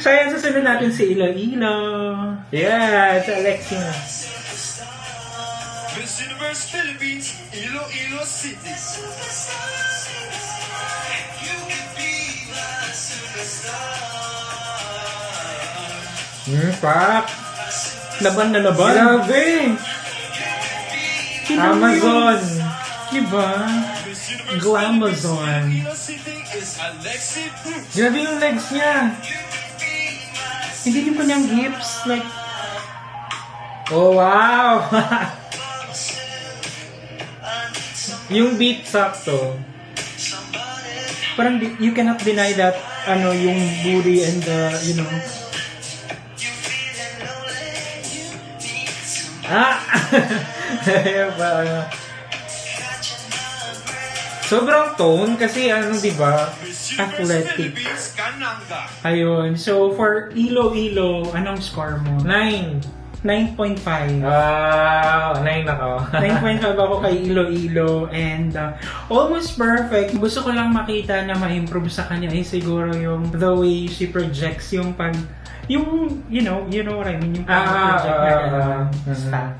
So, ayan, susunod natin si Iloilo. Yeah, sa Alexi na. Miss Universe Philippines, Iloilo City. Pak! Laban na laban. Grabe! Amazon! Diba? Miss Universe Glamazon. Iloilo City is Alexi. Grabe yung legs niya! Hindi yung kanyang hips, like, Oh, wow! yung beat sakto. parang you cannot deny that, yung booty and the, Ah! Ayun pa, ano. Sobrang tone kasi di ba? Miss Universe Athletic. Philippines, Kananga. Ayun. So, for Iloilo, anong score mo? 9. 9.5. Wow! 9 ako. 9.5 ako kay Iloilo and almost perfect. Gusto ko lang makita na ma-improve sa kanya ay siguro yung the way she projects yung you know what I mean, yung pag-project na gano'n. Mhm. Stop.